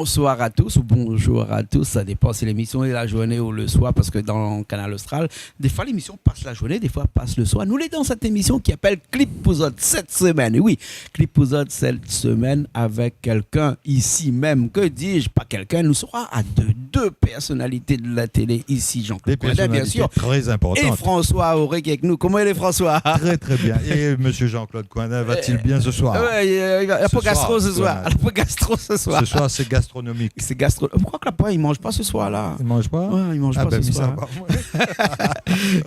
bonsoir à tous ou bonjour à tous, ça dépend si l'émission est la journée ou le soir, parce que dans Canal Austral, des fois l'émission passe la journée, des fois passe le soir. Nous l'est dans cette émission qui appelle Clip Pouzot cette semaine. Et oui, Clip Pouzot cette semaine avec quelqu'un ici même, que dis-je, pas quelqu'un, nous serons à deux personnalités de la télé ici, Jean-Claude Coindet, bien sûr, très importantes. Et François Auré qui est avec nous. Comment il est, François? Très très bien. Et monsieur Jean-Claude Coindet va-t-il bien ce soir? Oui, il n'y a pas gastro ce soir. Il n'y a pas gastro ce soir. Ce soir, c'est gastronomique. C'est gastro. Pourquoi que là-bas, il ne mange pas ce soir-là? Il ne mange pas? Ouais, il ne mange pas ce soir.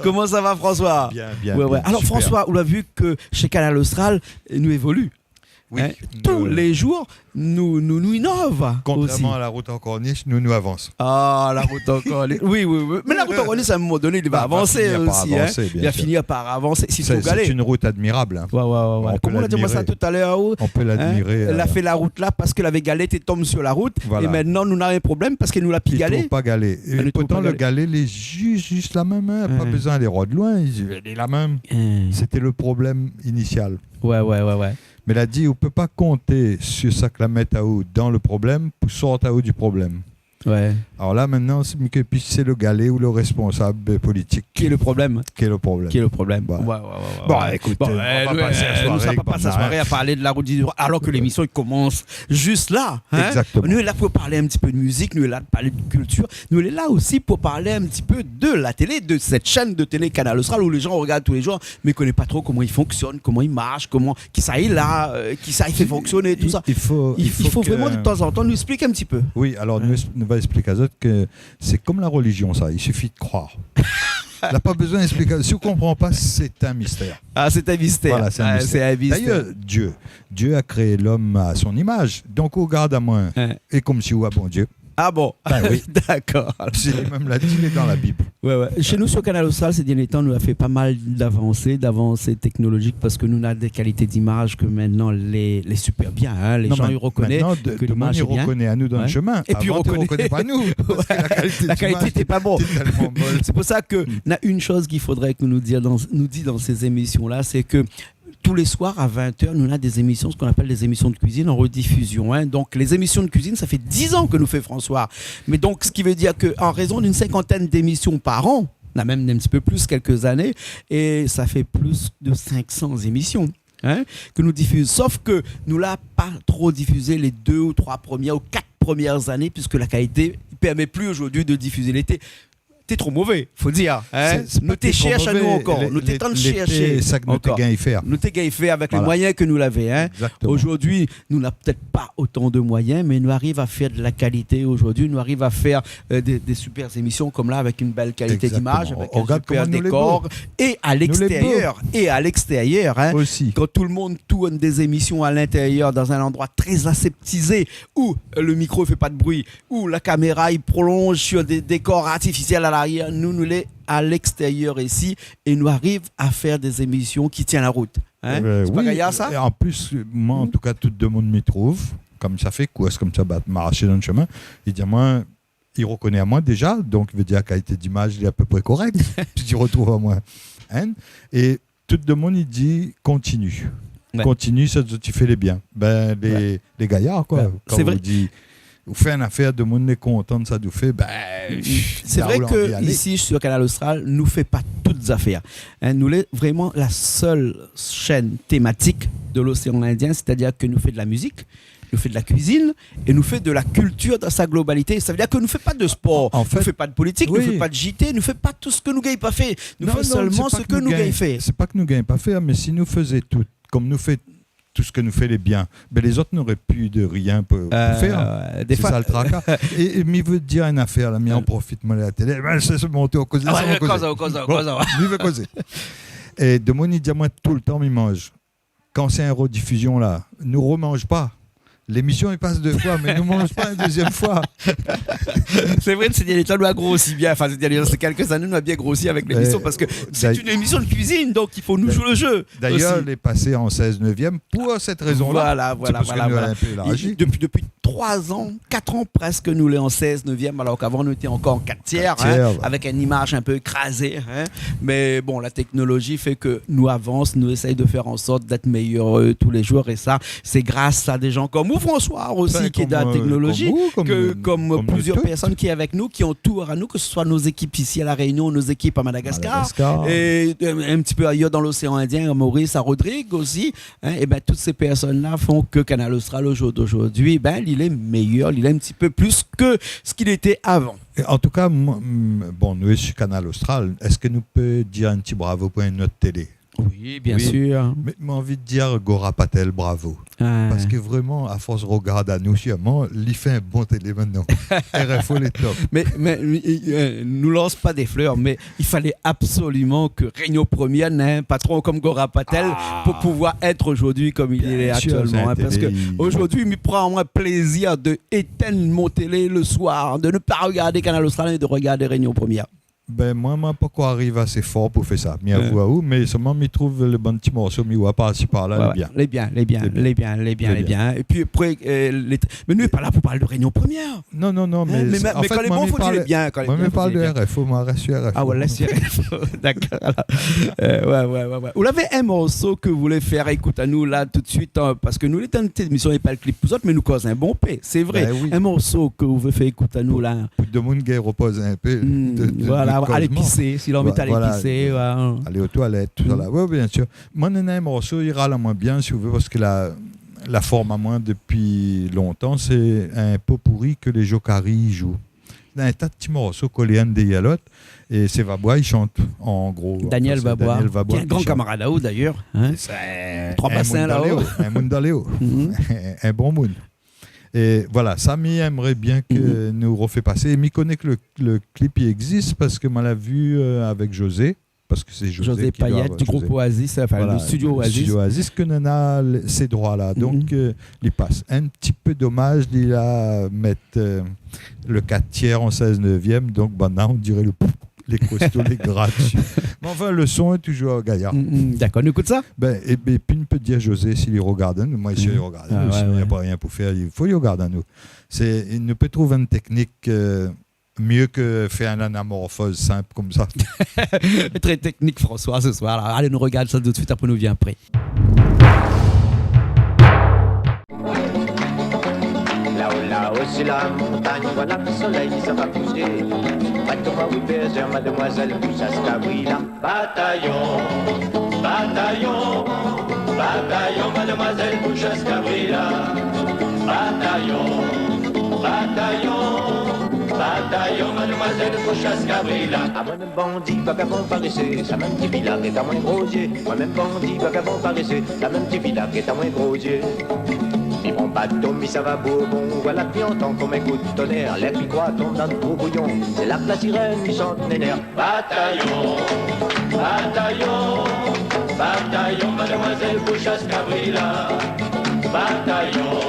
Comment ça va, François? Bien, bien. Ouais, ouais. Bien, alors, super. François, on a vu que chez Canal Austral, nous évolue. Oui, tous les jours, nous innove. Contrairement aussi. à la route en corniche, nous avançons. Ah, la route en corniche. Oui. Mais la route en corniche, à un moment donné, il va avancer aussi. Il va finir par avancer. C'est une route admirable. Hein. Ouais. Comment on a dit ça tout à l'heure? On peut l'admirer. Elle a fait la route là parce qu'elle avait galé, tu tombes sur la route. Voilà. Et maintenant, nous n'avons un problème parce qu'elle nous l'a pigalé. Il ne trouve pas galé. Et pourtant, le galet, il est juste la même. Hein. Pas besoin d'aller de loin. Il est la même. C'était le problème initial. Ouais. Mais il a dit, on ne peut pas compter sur ça que la mettre à haut dans le problème pour sortir à haut du problème. Ouais. Alors là, maintenant, c'est le galet ou le responsable politique. Qui est le problème? Qui est le problème. Ouais. Bon, écoute, on va passer la soirée. Nous, ça va pas passer la soirée à parler de la route du droit, alors que l'émission commence juste là. Hein? Exactement. Nous, on est là pour parler un petit peu de musique, nous, on est là pour parler de culture, nous, on est là aussi pour parler un petit peu de la télé, de cette chaîne de télé Canal Austral où les gens regardent tous les jours, mais ne connaissent pas trop comment il fonctionne, comment il marche, qui ça est là, qui ça il fait fonctionner, tout ça. Il faut vraiment de temps en temps nous expliquer un petit peu. Oui, alors nous va expliquer à d'autres que c'est comme la religion, ça. Il suffit de croire. Il n'a pas besoin d'explication. Si on ne comprend pas, c'est un mystère. Ah, c'est un mystère. Voilà, c'est un mystère. D'ailleurs, Dieu a créé l'homme à son image. Donc, on regarde à moi. Et comme si, ouais, bon Dieu. Ah bon? Ben oui. D'accord. C'est même la dit dans la Bible. Ouais. Chez nous, sur Canal Austral, ces derniers temps, nous avons fait pas mal d'avancées technologiques parce que nous avons des qualités d'image que maintenant les super bien. Hein, les gens ils reconnaissent que l'image est bien. Reconnaît à nous dans le chemin. Et puis on ne reconnaît pas nous. Parce que la qualité n'était pas bonne. C'est pour ça que y a une chose qu'il faudrait que nous dit dans ces émissions-là, c'est que tous les soirs à 20h, nous avons des émissions, ce qu'on appelle des émissions de cuisine en rediffusion. Hein. Donc, les émissions de cuisine, ça fait 10 ans que nous fait François. Mais donc, ce qui veut dire qu'en raison d'une 50aine d'émissions par an, on a même un petit peu plus quelques années, et ça fait plus de 500 émissions. Hein, que nous diffusons. Sauf que nous n'avons pas trop diffusé les 2 ou 3 premières ou 4 premières années, puisque la qualité ne permet plus aujourd'hui de diffuser l'été. T'es trop mauvais, faut dire. Hein? Nous t'es cherche à nous encore. Nous t'es tant de chercher. C'est ça que nous t'es gain faire. Nous t'es gain faire avec les moyens que nous l'avons. Hein? Aujourd'hui, nous n'avons peut-être pas autant de moyens, mais nous arrivons à faire de la qualité aujourd'hui. Nous arrivons à faire des super émissions comme là, avec une belle qualité d'image, avec un super décor. Et à l'extérieur. Hein? Aussi. Quand tout le monde tourne des émissions à l'intérieur, dans un endroit très aseptisé, où le micro ne fait pas de bruit, où la caméra il prolonge sur des décors artificiels à l'arrière, nous l'est à l'extérieur ici et nous arrivons à faire des émissions qui tiennent la route. Hein? C'est pas gaillard ça? Et en plus, moi en tout cas, tout le monde m'y trouve, comme ça fait quoi, comme ça, m'arracher dans le chemin. Il dit à moi, il reconnaît à moi déjà, donc il veut dire la qualité d'image est à peu près correcte, puis il retrouve à moi. Hein? Et tout le monde il dit continue. Ouais. Continue, ça tu fais les biens. Les gaillards, quoi. Ouais. Quand c'est vrai. Vous faites une affaire, de monde est content de ça, vous fait. C'est vrai que ici sur Canal Austral, nous ne fait pas toutes les affaires. Hein, nous sommes vraiment la seule chaîne thématique de l'océan Indien, c'est-à-dire que nous fait de la musique, nous fait de la cuisine et nous fait de la culture dans sa globalité. Ça veut dire que nous ne fait pas de sport, nous ne fait pas de politique, nous ne fait pas de JT, nous ne fait pas tout ce que nous n'avons pas fait. Nous fait seulement ce que nous avons fait. C'est pas que nous n'avons pas fait, mais si nous faisions tout, comme nous fait tout ce que nous fait les biens, les autres n'auraient plus de rien pour faire. C'est ça le tracas. Et il veut dire une affaire, là, mais on profite de la télé. C'est se monter au cause. Il veut causer. Et de mon dit, moi, tout le temps, il mange. Quand c'est une rediffusion, là, nous ne remange pas. L'émission, il passe 2 fois, mais ne mange pas une deuxième fois. C'est vrai que ces derniers temps, nous a grossi bien. Enfin, c'est quelques années, nous a bien grossi avec l'émission parce que c'est une émission de cuisine, donc il faut nous jouer le jeu. D'ailleurs, elle est passée en 16/9 pour cette raison-là. Voilà. Depuis 3 ans, 4 ans presque, nous les en 16, 9e, alors qu'avant nous étions encore en 4 tiers, avec une image un peu écrasée. Mais bon, la technologie fait que nous avance, nous essayons de faire en sorte d'être meilleurs tous les jours. Et ça, c'est grâce à des gens comme vous, François, aussi, qui est de la technologie, comme plusieurs personnes qui sont avec nous, qui ont tout à nous, que ce soit nos équipes ici à La Réunion, nos équipes à Madagascar. Et un petit peu ailleurs dans l'océan Indien, à Maurice, à Rodrigue aussi. Et bien, toutes ces personnes-là font que Canal Austral aujourd'hui, il est meilleur, il est un petit peu plus que ce qu'il était avant. En tout cas, bon, nous, sur Canal Austral, est-ce que nous pouvons dire un petit bravo pour notre télé? Oui, bien sûr. Mais j'ai envie de dire Gora Patel, bravo. Parce que vraiment, à force de regarder à nous, sûrement, il fait un bon télé maintenant. RFO, les top. Mais nous lance pas des fleurs, mais il fallait absolument que Réunion Première ait un patron comme Gora Patel pour pouvoir être aujourd'hui comme il est actuellement. Parce qu'aujourd'hui, il me prend un plaisir d'éteindre mon télé le soir, de ne pas regarder Canal Austral et de regarder Réunion Première. Ben, moi, pas qu'on arrive assez fort pour faire ça. Mais seulement, je trouve le bon petit morceau, mais ouais, par-ci par-là, les bien. Et puis après, mais nous, n'est pas là pour parler de Réunion Première. Non, mais en fait, quand les bons, il faut dire les bien. Moi, je parle de RFO, moi, reste sur RFO. Ah ouais, reste sur RFO, d'accord. Ouais. Vous avez un morceau que vous voulez faire, écoute à nous là tout de suite, parce que nous, les temps de émission n'est pas le clip pour autres, mais nous cause un bon paix, c'est vrai. Un morceau que vous voulez faire, écoute à nous là. De mon gars repose un peu. Voilà. Aller pisser, si l'on met à aller pisser. Aller aux toilettes, tout ça là. Oui, bien sûr. Moi, un morceau, il râle moins bien, si vous voulez, parce que la forme à moi, depuis longtemps, c'est un pot pourri que les Jokari jouent. Il y a un tas de petits morceaux collés à des yalotes, et c'est Vabois, il chante, en gros. Daniel Vabois, qui est un grand camarade là-haut, d'ailleurs. C'est 3 bassins là-haut. Un Mundaléo. Un bon monde. Et voilà, ça aimerait bien que nous refait passer. Et m'y connaît que le clip il existe parce que moi l'a vu avec José, parce que c'est José Payette du groupe Oasis, le studio Oasis. Le studio Oasis que nous a ces droits-là. Donc il passe. Un petit peu dommage, il a mettre le 4 tiers en 16/9, donc maintenant on dirait les costauds, les gratuits. Mais enfin, le son est toujours gaillard. D'accord, on écoute ça. Et puis, on peut dire José s'il regarde, moi, s'il regarde, il n'y a pas rien pour faire, il faut y regarder à nous. Il ne peut trouver une technique mieux que faire une anamorphose simple comme ça. Très technique, François, ce soir. Alors, allez, nous regarde ça tout de suite, après, nous vient après. Là-haut, c'est la montagne, voilà le soleil, ça va pousser. Thomas Wilberger, mademoiselle Bouchas-Cabrilla. Bataillon, mademoiselle Bouchas-Cabrilla. Bataillon, mademoiselle Bouchas-Cabrilla. À moi-même bandit, vagabond paresseux, sa même petit villa qui est à moins gros yeux. Moi-même bandit, vagabond paresseux, la même petit villa qui est à moins gros yeux. Mi mon bateau, mi ça va bourbon, voilà qui entend comme un coup de tonnerre. L'air qui croit tombe dans le gros bouillon, c'est là que la sirène qui chante les nerfs. Bataillon, mademoiselle Bouchas-Cabrilla. Bataillon,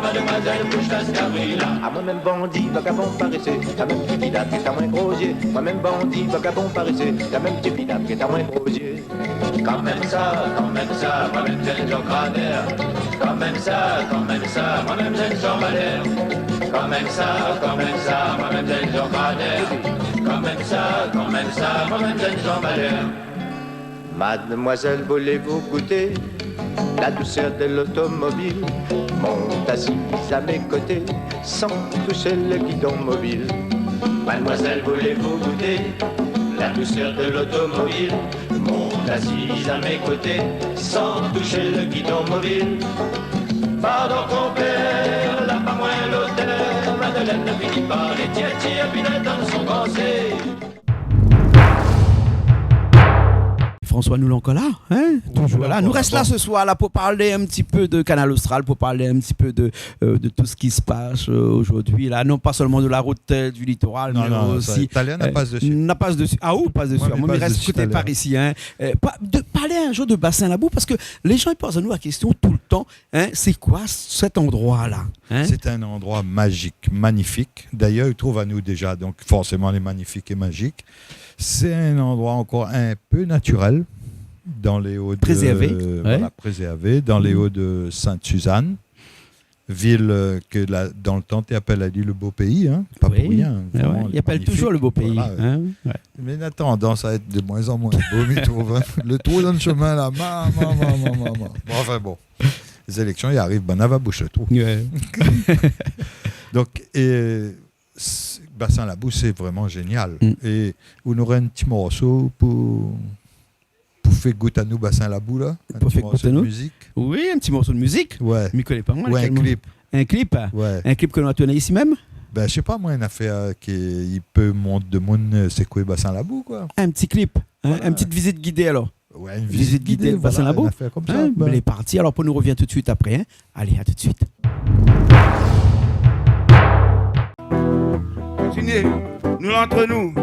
mademoiselle Bouchas-Cabrilla. À moi-même bandit, vagabond paresseux, la même petite villa qui est à moins gros yeux. Moi-même bandit, vagabond paresseux, la même petite villa qui est à moins gros yeux. Quand même ça, moi-même j'ai le crâneur. Quand même ça, moi-même j'ai le Jean-Valère. Quand même ça, moi-même j'ai le crâneur. Quand même ça, moi-même j'ai le Jean-Valère. Mademoiselle, voulez-vous goûter la douceur de l'automobile? Monte assise à mes côtés, sans toucher le guidon mobile. Mademoiselle, voulez-vous goûter la douceur de l'automobile? Monte assise à mes côtés, sans toucher le guidon mobile. Pardon compère, là pas moins l'auteur, Madeleine ne finit pas les tiers, puis dans son pensée. François nous encore là, hein? Toujours là. Nous reste là ce soir là pour parler un petit peu de Canal Austral, pour parler un petit peu de tout ce qui se passe aujourd'hui là, non pas seulement de la route du littoral, mais aussi. Italien n'a pas dessus. N'a pas dessus. Ah où passe dessus. Moi, il reste côté parisien. De parler un jour de bassin la boue parce que les gens ils posent à nous la question tout le temps. Hein, c'est quoi cet endroit là? Hein? C'est un endroit magique, magnifique. D'ailleurs, il trouve à nous déjà, donc forcément les magnifiques et magiques. C'est un endroit encore un peu naturel, dans les Hauts de Préséavé, dans les Hauts de Sainte-Suzanne, ville que dans le temps tu appelles à dit le beau pays, hein, pas pour rien. Il appelle toujours le beau pays. Voilà, mais il a tendance à être de moins en moins beau, mais le trou dans le chemin là, enfin bon, les élections y arrivent, Banava bouche le trou. Donc, Bassin-la-Boue, c'est vraiment génial. Et on aurait un petit morceau pour faire goûter à nous Bassin-la-Boue, là. Un petit morceau de musique. Oui, un petit morceau de musique. Ouais. Je ne connais pas moi. Ouais, un clip. Un clip. Ouais. Un clip que l'on a tourné ici même. Ben, je sais pas, moi, une affaire qui peut monter de monde, c'est quoi Bassin-la-Boue, quoi. Un petit clip. Voilà. Une petite visite guidée, alors. Ouais, une visite guidée, Bassin-la-Boue. Une affaire comme ça. Elle est partie. Alors, pour nous revient tout de suite après. Hein. Allez, à tout de suite. Continuez, nous entre nous.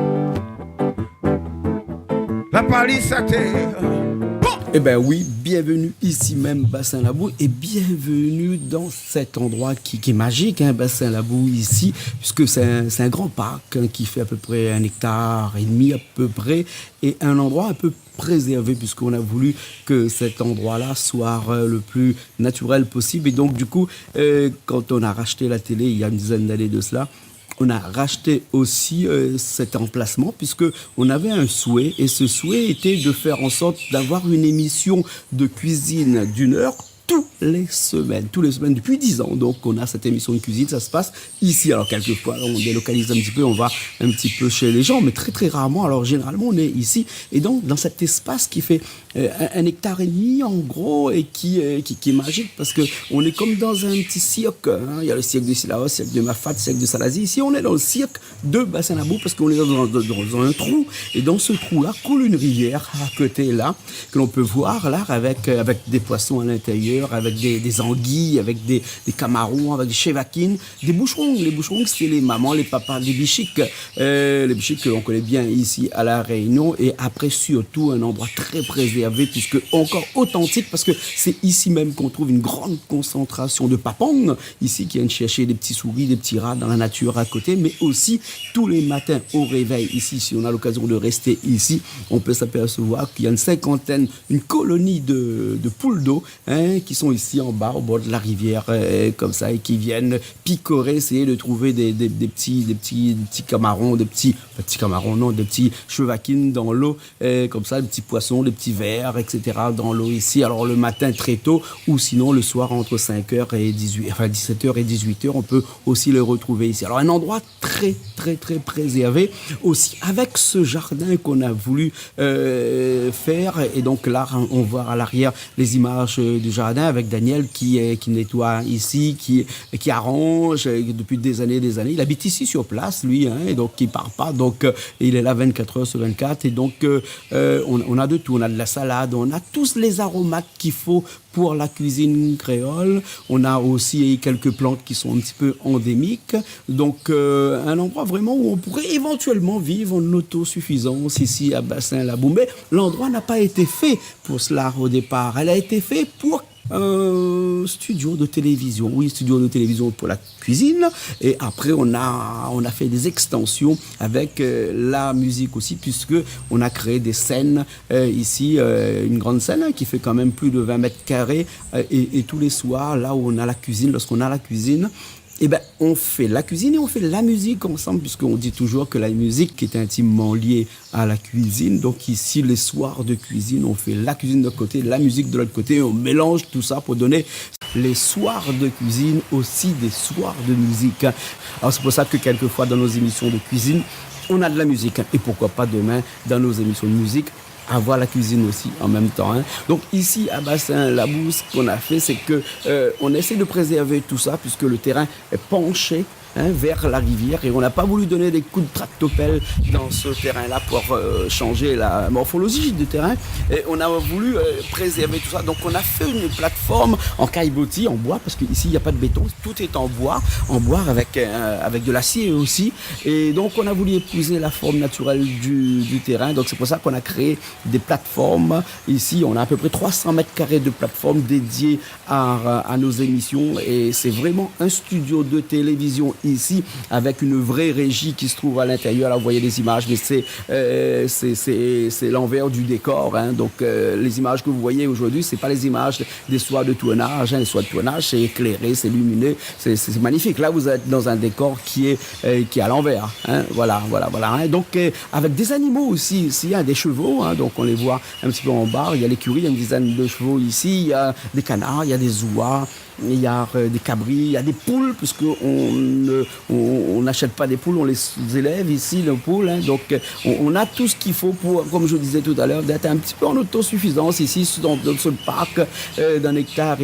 La palisse à terre. Eh bien oui, bienvenue ici même Bassin-la-Boue et bienvenue dans cet endroit qui est magique, hein, Bassin-la-Boue ici, puisque c'est un grand parc qui fait à peu près 1,5 hectare à peu près, et un endroit un peu préservé puisqu'on a voulu que cet endroit-là soit le plus naturel possible. Et donc du coup, quand on a racheté la télé il y a une dizaine d'années de cela, on a racheté aussi cet emplacement puisqu'on avait un souhait, et ce souhait était de faire en sorte d'avoir une émission de cuisine d'1 heure tous les semaines depuis 10 ans. Donc on a cette émission de cuisine, ça se passe ici. Alors quelquefois on délocalise un petit peu, on va un petit peu chez les gens, mais très très rarement. Alors généralement on est ici, et donc dans cet espace qui fait 1,5 hectare en gros, et qui est magique parce que on est comme dans un petit cirque, hein. Il y a le cirque de Sillaos, le cirque de Mafat, le cirque de Salazie. Ici on est dans le cirque de Bassin-la-Boue parce qu'on est dans un trou, et dans ce trou là coule une rivière à côté là que l'on peut voir là avec des poissons à l'intérieur, avec des anguilles, avec des camarons, avec des chevakines, des boucherons. Les boucherons, c'est les mamans, les papas, les bichiques. Les bichiques que l'on connaît bien ici à La Réunion. Et après, surtout, un endroit très préservé, puisque encore authentique, parce que c'est ici même qu'on trouve une grande concentration de papang, ici, qui viennent chercher des petits souris, des petits rats dans la nature à côté, mais aussi tous les matins au réveil, ici, si on a l'occasion de rester ici, on peut s'apercevoir qu'il y a une colonie de poules d'eau, hein, qui sont ici en bas au bord de la rivière comme ça, et qui viennent picorer, essayer de trouver des petits camarons, des petits chevakines dans l'eau, comme ça, des petits poissons, des petits vers, etc. dans l'eau ici. Alors le matin très tôt, ou sinon le soir entre 5h et 17h et 18h, on peut aussi les retrouver ici. Alors un endroit très très très préservé aussi, avec ce jardin qu'on a voulu faire. Et donc là on voit à l'arrière les images du jardin avec Daniel qui nettoie ici, qui arrange depuis des années. Il habite ici sur place, lui, hein, et donc il part pas. Donc il est là 24 heures sur 24. Et donc on a de tout. On a de la salade, on a tous les aromates qu'il faut pour la cuisine créole. On a aussi quelques plantes qui sont un petit peu endémiques. Donc un endroit vraiment où on pourrait éventuellement vivre en autosuffisance ici à Bassin-la-Boue. Mais l'endroit n'a pas été fait pour cela au départ. Elle a été fait pour studio de télévision. Oui, studio de télévision pour la cuisine. Et après, on a fait des extensions avec la musique aussi, puisque on a créé des scènes ici, une grande scène qui fait quand même plus de 20 mètres carrés. Et tous les soirs, là où on a la cuisine, lorsqu'on a la cuisine, eh ben, on fait la cuisine et on fait la musique ensemble, puisqu'on dit toujours que la musique est intimement liée à la cuisine. Donc ici, les soirs de cuisine, on fait la cuisine d'un côté, la musique de l'autre côté, et on mélange tout ça pour donner les soirs de cuisine aussi des soirs de musique. Alors c'est pour ça que quelquefois dans nos émissions de cuisine, on a de la musique. Et pourquoi pas demain, dans nos émissions de musique, avoir la cuisine aussi en même temps, hein. Donc ici à Bassin-la-Boue, ce qu'on a fait, c'est que on essaie de préserver tout ça, puisque le terrain est penché, hein, vers la rivière, et on n'a pas voulu donner des coups de tractopelle dans ce terrain-là pour changer la morphologie du terrain. Et on a voulu préserver tout ça. Donc on a fait une plateforme en caillebotis, en bois, parce qu'ici il n'y a pas de béton, tout est en bois avec de l'acier aussi. Et donc on a voulu épouser la forme naturelle du terrain. Donc c'est pour ça qu'on a créé des plateformes. Ici on a à peu près 300 mètres carrés de plateformes dédiées à nos émissions, et c'est vraiment un studio de télévision ici avec une vraie régie qui se trouve à l'intérieur. Là, vous voyez les images, mais c'est l'envers du décor. Hein. Donc, les images que vous voyez aujourd'hui, c'est pas les images des soirs de tournage. Hein. Les soirs de tournage, c'est éclairé, c'est lumineux, c'est magnifique. Là, vous êtes dans un décor qui est à l'envers. Hein. Voilà. Hein. Donc, avec des animaux aussi, ici, il y a des chevaux. Hein. Donc, on les voit un petit peu en bas. Il y a l'écurie, il y a une dizaine de chevaux ici. Il y a des canards, il y a des ouars. Il y a des cabris, il y a des poules, puisqu'on n'achète pas des poules, on les élève ici, les poules. Hein. Donc, on a tout ce qu'il faut pour, comme je disais tout à l'heure, d'être un petit peu en autosuffisance ici, dans ce parc d'1,5 hectare,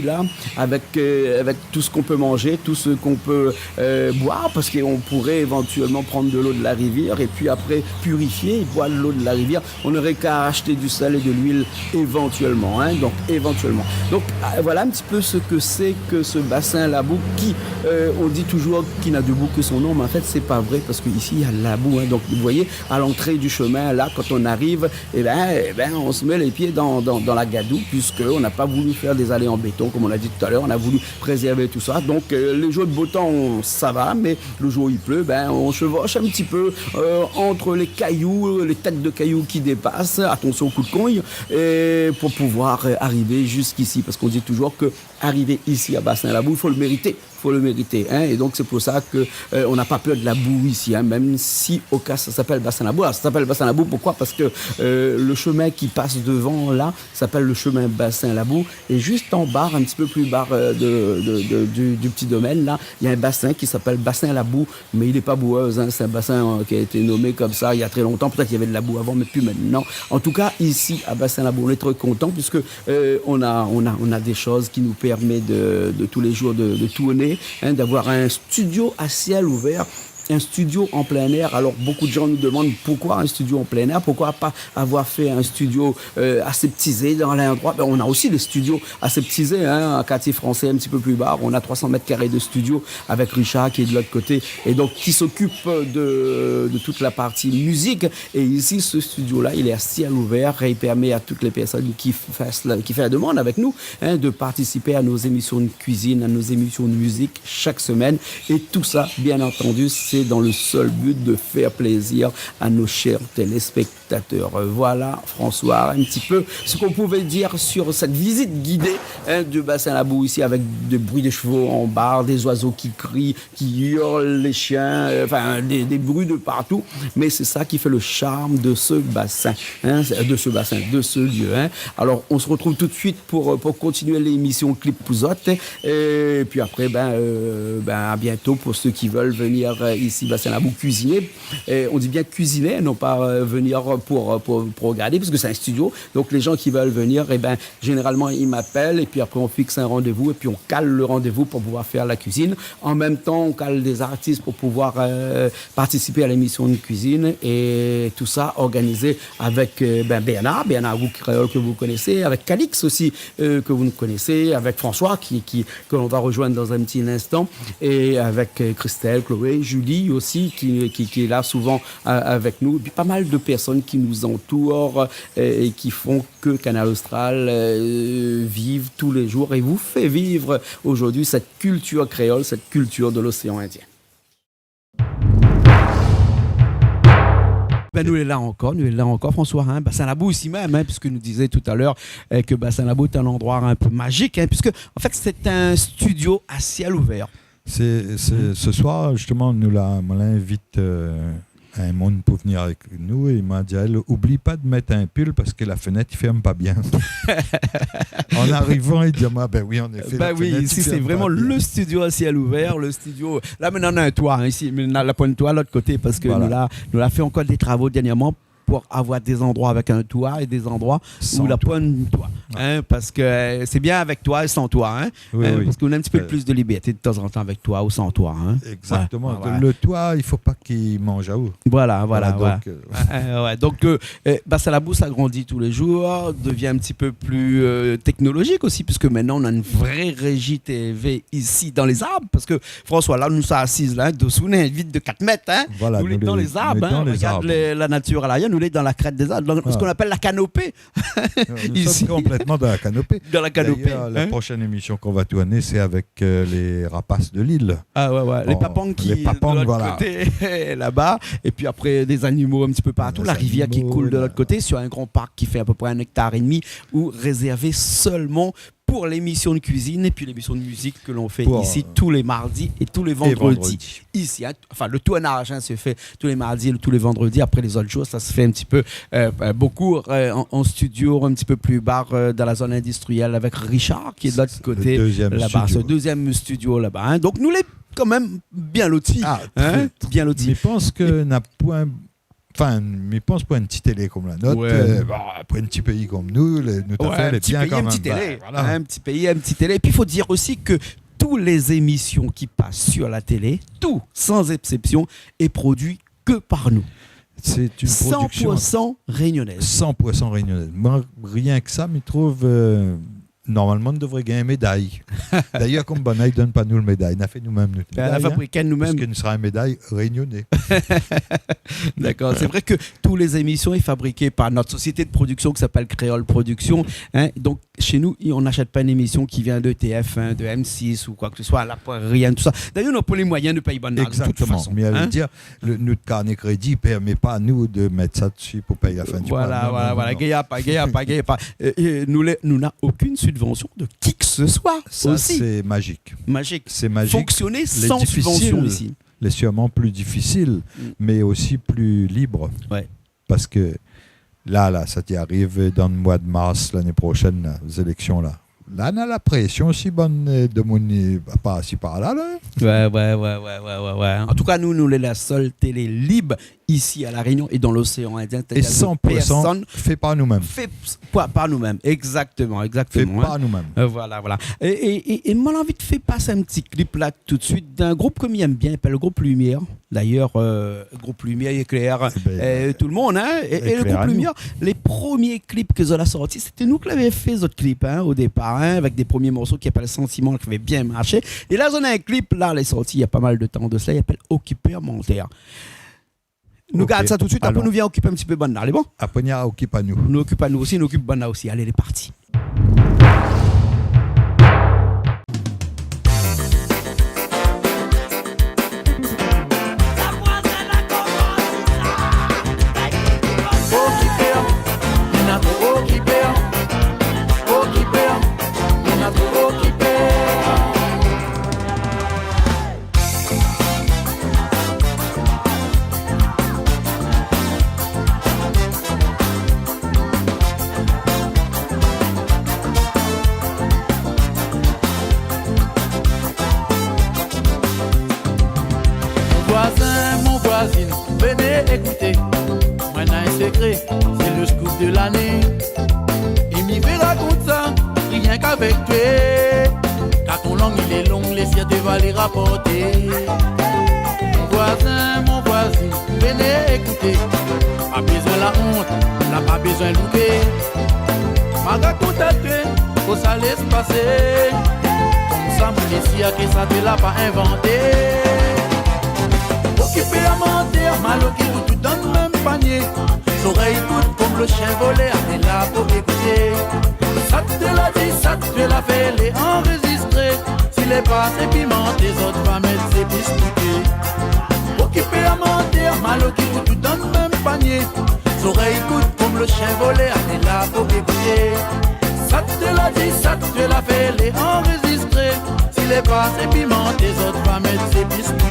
là, avec tout ce qu'on peut manger, tout ce qu'on peut boire, parce qu'on pourrait éventuellement prendre de l'eau de la rivière et puis après purifier et boire de l'eau de la rivière. On n'aurait qu'à acheter du sel et de l'huile éventuellement. Hein. Donc, éventuellement. Donc, voilà un petit peu ce que c'est que ce bassin Labou qui, on dit toujours qu'il n'a de bout que son nom, mais en fait c'est pas vrai parce qu'ici il y a la boue. Hein. Donc vous voyez à l'entrée du chemin là, quand on arrive, on se met les pieds dans la gadoue puisqu'on n'a pas voulu faire des allées en béton comme on a dit tout à l'heure, on a voulu préserver tout ça. Donc les jours de beau temps ça va, mais le jour où il pleut, on chevauche un petit peu entre les cailloux, les têtes de cailloux qui dépassent, attention au coup de cogne, pour pouvoir arriver jusqu'ici parce qu'on dit toujours que arriver ici à Bassin-la-Boue, il faut le mériter. Hein, et donc c'est pour ça qu'on n'a pas peur de la boue ici, hein, même si au cas ça s'appelle Bassin-la-Boue. Alors, ça s'appelle Bassin-la-Boue, pourquoi? Parce que le chemin qui passe devant là s'appelle le chemin Bassin-la-Boue, et juste en bas, un petit peu plus bas du petit domaine là, il y a un bassin qui s'appelle Bassin-la-Boue, mais il n'est pas boueuse, hein, c'est un bassin qui a été nommé comme ça il y a très longtemps, peut-être qu'il y avait de la boue avant, mais plus maintenant. En tout cas ici à Bassin-la-Boue, on est très content puisque on a des choses qui nous permettent de tous les jours de tourner. Hein, d'avoir un studio à ciel ouvert, un studio en plein air. Alors beaucoup de gens nous demandent pourquoi un studio en plein air, pourquoi pas avoir fait un studio aseptisé dans l'endroit. On a aussi des studios aseptisés, hein, à quartier français un petit peu plus bas, on a 300 mètres carrés de studio avec Richard qui est de l'autre côté et donc qui s'occupe de toute la partie musique. Et ici ce studio là il est à ciel ouvert et il permet à toutes les personnes qui font la demande avec nous, hein, de participer à nos émissions de cuisine, à nos émissions de musique chaque semaine, et tout ça bien entendu c'est dans le seul but de faire plaisir à nos chers téléspectateurs. Voilà, François, un petit peu ce qu'on pouvait dire sur cette visite guidée, hein, du Bassin-la-Boue ici, avec des bruits de chevaux en bas, des oiseaux qui crient, qui hurlent, les chiens, des bruits de partout. Mais c'est ça qui fait le charme de ce bassin, hein, de ce lieu. Hein. Alors, on se retrouve tout de suite pour continuer l'émission Clip Pouzotte. Et puis après, à bientôt pour ceux qui veulent venir ici, Bassin-la-Boue, cuisiner. Et on dit bien cuisiner, non pas venir pour regarder, parce que c'est un studio. Donc les gens qui veulent venir, généralement ils m'appellent et puis après on fixe un rendez-vous et puis on cale le rendez-vous pour pouvoir faire la cuisine. En même temps, on cale des artistes pour pouvoir participer à l'émission de cuisine, et tout ça organisé avec Bernard Créole que vous connaissez, avec Calix aussi que vous connaissez, avec François que l'on va rejoindre dans un petit instant, et avec Christelle, Chloé, Julie aussi qui est là souvent avec nous, et puis pas mal de personnes qui nous entourent et qui font que Canal Austral vive tous les jours et vous fait vivre aujourd'hui cette culture créole, cette culture de l'océan Indien. Nous est là encore, François, hein, Bassin-la-Boue aussi même, hein, puisque nous disait tout à l'heure que Bassin-la-Boue est un endroit un peu magique, hein, puisque en fait c'est un studio à ciel ouvert. Ce soir, justement, on l'invite à un monde pour venir avec nous, et il m'a dit, oublie pas de mettre un pull parce que la fenêtre ne ferme pas bien. En arrivant, il dit, oui, en effet. Ici c'est vraiment le studio à ciel ouvert, le studio. Là maintenant on a un toit, hein, ici, mais on a la pointe de toit à l'autre côté parce que voilà. nous l'a fait encore des travaux dernièrement pour avoir des endroits avec un toit et des endroits où la pointe de toit. Hein, parce que c'est bien avec toi et sans toi. Hein, oui. Parce qu'on a un petit peu plus de liberté de temps en temps avec toi ou sans toi. Hein. Exactement. Voilà. Le toit, il ne faut pas qu'il mange à eau. Voilà. Donc, Bassin-la-Boue s'agrandit tous les jours, devient un petit peu plus technologique aussi, puisque maintenant on a une vraie régie TV ici dans les arbres. Parce que François, là, nous sommes assis là, dessous, on est vide de 4 mètres. Hein, voilà, nous dans les arbres. Regarde la nature à l'arrière. Nous nous sommes dans la crête des arbres, dans ce qu'on appelle la canopée. Nous sommes complètement dans la canopée. Dans la canopée. D'ailleurs, la prochaine émission qu'on va tourner, c'est avec les rapaces de l'île. Ah ouais. Les papangs qui de l'autre voilà. Côté, là-bas. Et puis après, des animaux un petit peu partout. La rivière qui coule de l'autre côté sur un grand parc qui fait à peu près 1,5 hectare, où réservé seulement pour l'émission de cuisine et puis l'émission de musique que l'on fait ici tous les mardis et tous les vendredis. Ici, hein, enfin le tournage se fait tous les mardis et tous les vendredis. Après les autres jours, ça se fait un petit peu beaucoup en studio, un petit peu plus bas dans la zone industrielle avec Richard qui est de l'autre côté là-bas, ce deuxième studio là-bas. Hein. Donc nous les quand même bien lotis. Bien lotis. Je pense que n'a point. Enfin, je pense pour une petite télé comme la nôtre, pour un petit pays comme nous, un petit pays, un petit télé. Un petit pays, un petit télé. Et puis il faut dire aussi que toutes les émissions qui passent sur la télé, tout, sans exception, est produit que par nous. C'est une production 100% réunionnaise. 100% réunionnaise. Moi, rien que ça, je trouve... Normalement, on devrait gagner une médaille. D'ailleurs, comme Bonnet ne donne pas nous le médaille, on a fait nous-mêmes notre médaille. On a fabriqué nous-mêmes. Parce que nous sera une médaille réunionnais. D'accord. C'est vrai que toutes les émissions sont fabriquées par notre société de production qui s'appelle Créole Production. Hein. Donc, chez nous, on n'achète pas une émission qui vient de TF1, de M6 ou quoi que ce soit. Là, rien, tout ça. D'ailleurs, on n'a pas les moyens de payer bonne de toute façon. Mais à dire, notre carnet crédit ne permet pas à nous de mettre ça dessus pour payer la fin du mois. Voilà. Gaïa pas. Nous n'avons aucune subvention de qui que ce soit. Ça, aussi. C'est magique. C'est magique. Fonctionner sans subvention ici. Les sûrement plus difficiles, mais aussi plus libres. Ouais. Parce que là, ça t'y arrive dans le mois de mars l'année prochaine, les élections là. Là, on a la pression aussi bonne de mon pas si par là. Ouais. En tout cas, nous sommes la seule télé libre ici à La Réunion et dans l'océan Indien. Et 100% fait par nous-mêmes. Fait par nous-mêmes, exactement. Fait par nous-mêmes. Voilà. Et moi, j'ai envie de faire passer un petit clip là tout de suite d'un groupe que j'aime bien, s'appelle le groupe Lumière. D'ailleurs, groupe Lumière éclaire tout le monde. Hein, et le groupe Lumière, les premiers clips que Zola a sortis, c'était nous qui l'avions fait, ce clip au départ, avec des premiers morceaux qui s'appellent Sentiment, qui avaient bien marché. Et là, on a un clip, là, il est sorti il y a pas mal de temps de cela, il s'appelle Occupé à Monterre. Nous gardons ça tout de suite, après nous vient occuper un petit peu Banda, allez bon? Après, on occupe à nous. Nous occupe à nous aussi, nous occupe Banda aussi. Allez, les partis. Venez écouter, moi j'ai un secret, c'est le scoop de l'année. Et m'y fait raconter ça, rien qu'avec toi. Car ton langue il est long, les siens va les rapporter. Mon voisin, venez écouter. Pas besoin la honte, n'a pas besoin de louper. Ma raconte à toi, faut ça laisse passer. Comme ça, mon messia que ça te l'a pas inventé. Occupé à mentir, malo qui tout dans le même panier. L'oreille toute comme le chien volé, elle est là pour écouter. Ça te l'a dit, ça te l'a fait, les enregistrés. S'il est pas c'est piment, tes autres femmes elles s'est disputé. Occupé à mentir, malo qui tout dans le même panier. L'oreille toute comme le chien volé, elle est là pour écouter. Ça te l'a dit, ça te l'a fait, les enregistrés. S'il est pas c'est piment, tes autres femmes elles s'est disputé.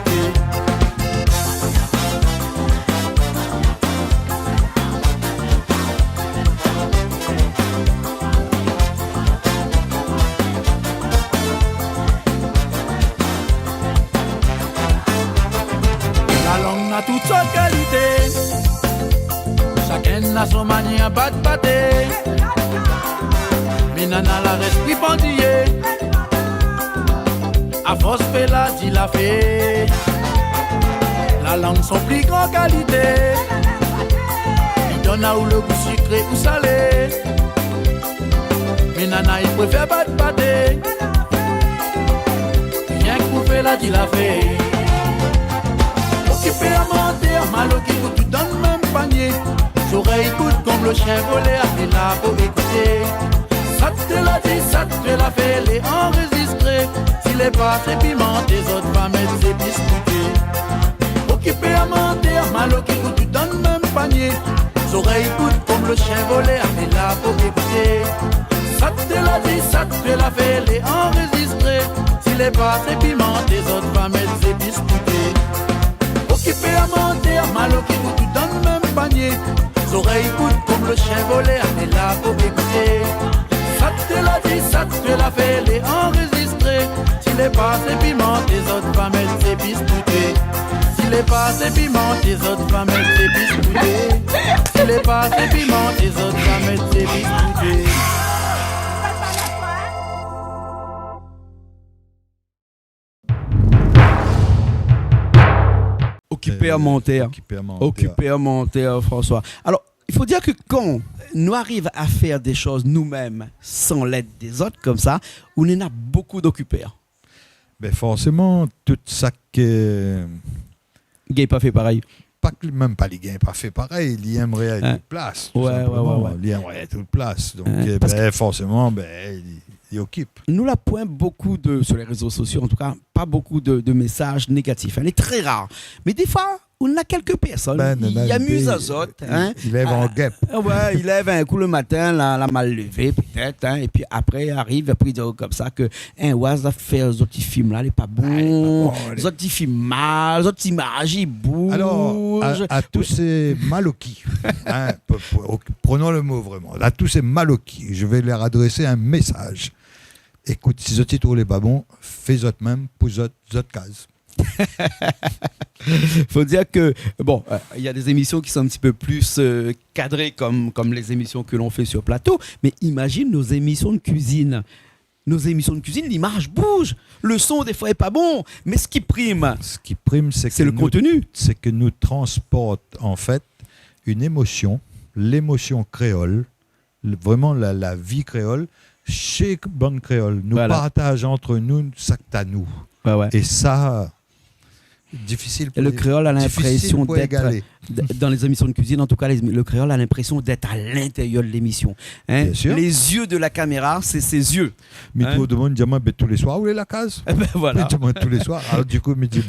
Toute sa qualité, chacun a son manière à battre. Mais nana la reste bandillé. À force fait la dit la fait. La langue son plus grande qualité. Il donne à ou le goût sucré ou salé. Mais nana il préfère battre. Rien que pour faire la dit la fait. Occupé à mentir, malo qui tout dans le même panier. L'oreille écoute comme le chien volé, elle est là pour écouter. Ça te l'a dit, ça te l'a fait, les enregistrés. S'il est pas très pimenté, les autres va mettre ses biscuits. Occupé à mentir, malo qui goûte, tu donnes même panier. L'oreille écoute comme le chien volé, elle est là pour écouter. Ça te l'a dit, ça te l'a fait, les enregistrés. S'il est pas très pimenté, les autres va mettre ses biscuits. Occupé à mentir, malo qui goûte, tu donnes même panier. L'oreille écoute comme le chien volé, elle est là pour écouter. Ça te l'a dit, ça te l'a fait, les enregistrés. S'il est pas assez piment, les autres va mettre ses biscuits. S'il est pas assez piment, les autres va mettre ses biscuits. S'il est pas assez piment, les autres va mettre ses biscuits. Occupé à mentir. Occupé à mentir, François. Alors, il faut dire que quand nous arrivons à faire des choses nous-mêmes sans l'aide des autres comme ça, on en a beaucoup d'occupés. Ben forcément, tout ça que... Gay pas fait pareil. Même pas les gains pas fait pareil, il aimerait être toute place. Ouais. Il aimerait être toute place. Donc forcément, il occupe. Nous la point beaucoup sur les réseaux sociaux, en tout cas, pas beaucoup de messages négatifs. Elle est très rare. Mais des fois, on a quelques personnes qui amusent les autres. Il lève en guêpe. Ouais, il lève un coup le matin, la mal levée peut-être. Et puis après, il dit comme ça que Oise a fait les autres films là, il n'est pas bon. Les autres films mal, les autres images, ils bougent. Alors, à tous ces maloquis, prenons le mot vraiment, à tous ces maloquis, je vais leur adresser un message. Écoute, si vous trouvez les pas bons, faites-le même pour votre case. Faut dire que bon, il y a des émissions qui sont un petit peu plus cadrées comme les émissions que l'on fait sur plateau, mais imagine nos émissions de cuisine. Nos émissions de cuisine, l'image bouge, le son des fois est pas bon, mais ce qui prime, c'est le contenu. C'est que nous transporte en fait une émotion, l'émotion créole, vraiment la vie créole, chez Bonne Créole. Nous partage entre nous ça que t'as nous. Et ça, difficile pour le créole a l'impression d'être dans les émissions de cuisine, en tout cas le créole a l'impression d'être à l'intérieur de l'émission. Les yeux de la caméra, c'est ses yeux. Mais tout le monde dit tous les soirs où est la case. Voilà. Tous les soirs. Alors du coup, je me dis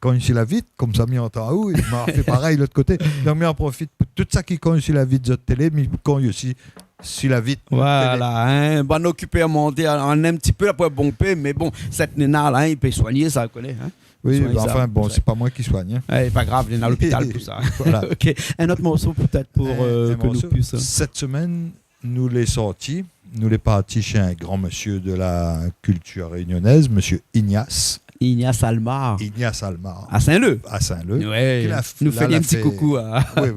quand il la vite, comme ça, il entend où il m'a fait pareil de l'autre côté. Donc, on profite pour tout ça qui quand il la vite de télé, mais quand aussi si la vite. Voilà, bon occupé à monter, on aime un petit peu après bomber, mais bon, cette nena là, il peut soigner, ça connaît. Oui, enfin bon, c'est pas moi qui soigne. Pas grave, il est à l'hôpital, tout ça. Voilà. Ok, un autre morceau peut-être pour que nous puissions. Cette semaine, nous l'ai sorti, nous l'ai parti chez un grand monsieur de la culture réunionnaise, monsieur Ignace Almar. À Saint-Leu. Ouais. Nous fait un petit coucou. Oui.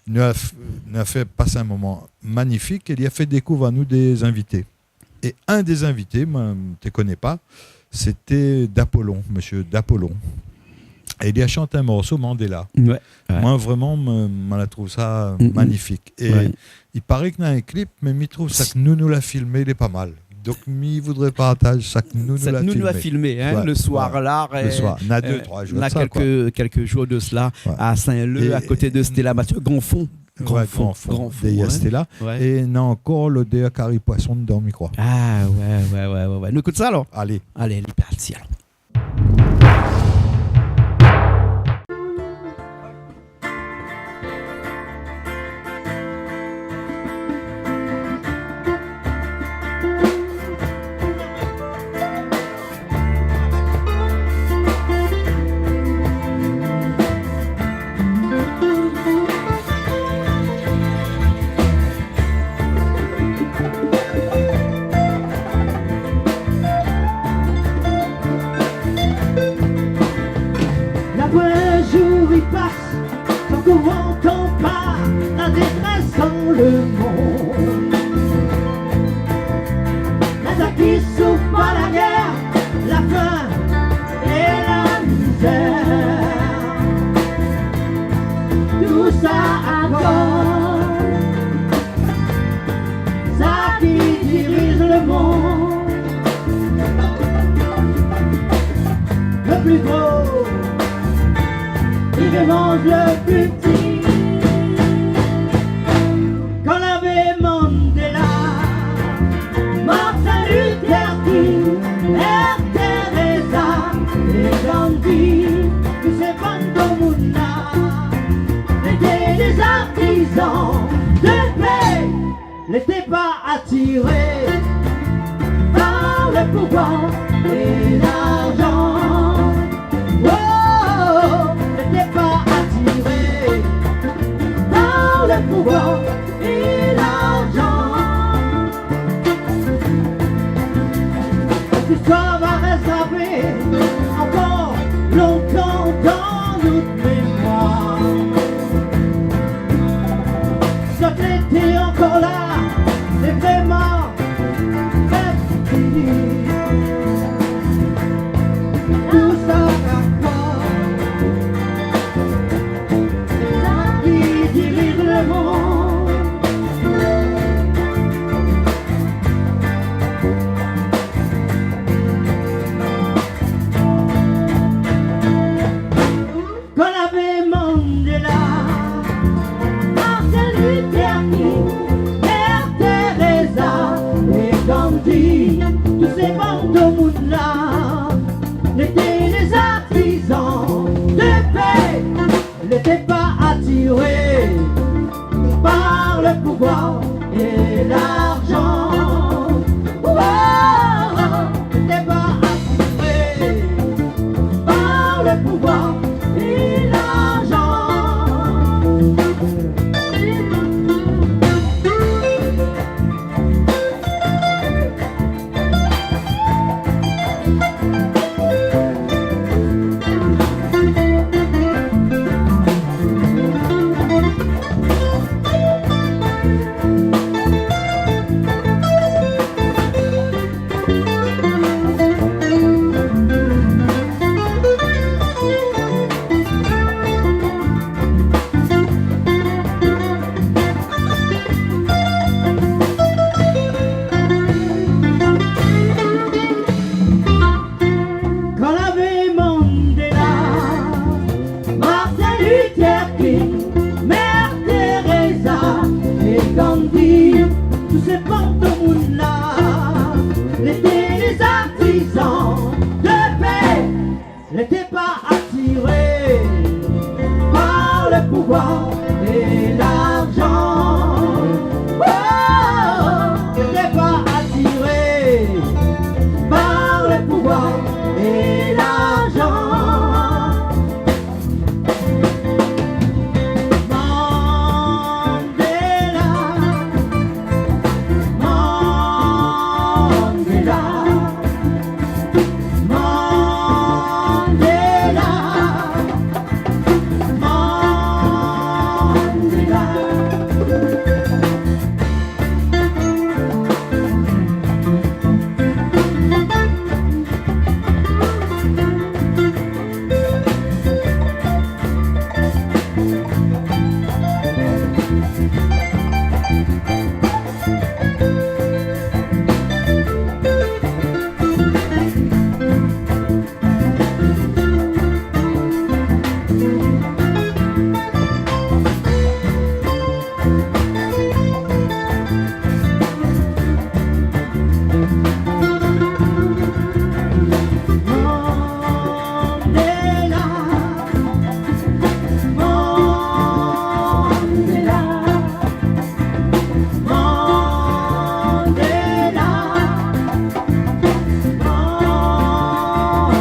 Nous a fait passer un moment magnifique et il a fait découvrir à nous des invités. Et un des invités, je ne te connais pas, c'était d'Apollon, monsieur d'Apollon. Et il a chanté un morceau, Mandela. Ouais. Moi, vraiment, je trouve ça magnifique. Et il paraît qu'il y a un clip, mais il trouve ça que nous l'a filmé, il est pas mal. Donc, il voudrait partager ça que nous l'a filmé. Le soir là. Le soir. On a 2-3 jours. On a quelques jours de cela à Saint-Leu, à côté de Stella Mathieu. Grand fond. Stella. Et on a encore l'odeur carré poisson dedans, je crois. Ah ouais. Nous écoute ça alors. Allez, il est parti alors. mange le plus petit. n'était pas attiré par le pouvoir et l'argent. Oh, n'était pas attiré par le pouvoir et l'argent. Cette histoire va rester encore longtemps dans notre mémoire. Cet été encore là, c'est vraiment fini. Tout ça d'accord, c'est ça qui dirige le monde. Qu'on avait Mandela, Martin Luther King, Mère Teresa et Gandhi, tous ces bandes de monde-là n'étaient les artisans de paix, n'étaient pas attirés par le pouvoir et l'argent. N'étaient pas attirés par le pouvoir et l'argent. Qu'on avait Mandela, Martin Luther King, Mère Teresa et Gandhi, tous ces bandes de monde-là n'étaient les artisans de paix, n'étaient pas attirés par le pouvoir et l'argent. N'étaient pas attirés par le pouvoir et l'argent.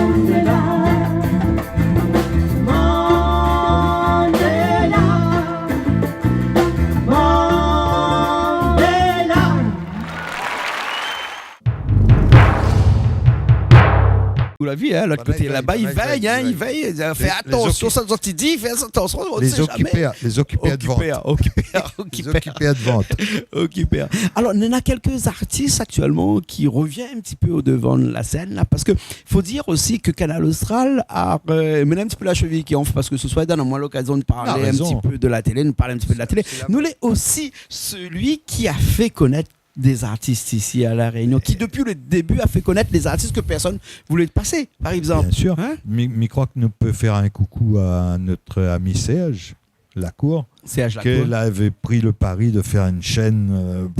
Mandela, Mandela, Mandela, Vous l'avez vu, hein, l'autre côté là-bas, il veille, il veille, fait attention, ça nous dit, fait attention, on ne sait jamais. Les occupés de vente. Les occupés de vente. Occupés. Alors, il y en a quelques artistes actuellement qui reviennent un petit peu au devant de la scène, là, parce qu'il faut dire aussi que Canal Austral a mené un petit peu la cheville qui enfle, parce que ce soit donne-moi l'occasion de parler un petit peu de la télé, nous parler un petit peu de la télé. Nous, il est aussi celui qui a fait connaître des artistes ici à La Réunion, qui depuis le début a fait connaître des artistes que personne voulait passer, par exemple. Bien sûr. Hein? Je crois que nous pouvons faire un coucou à notre ami Serge Lacour, qu'elle avait pris le pari de faire une chaîne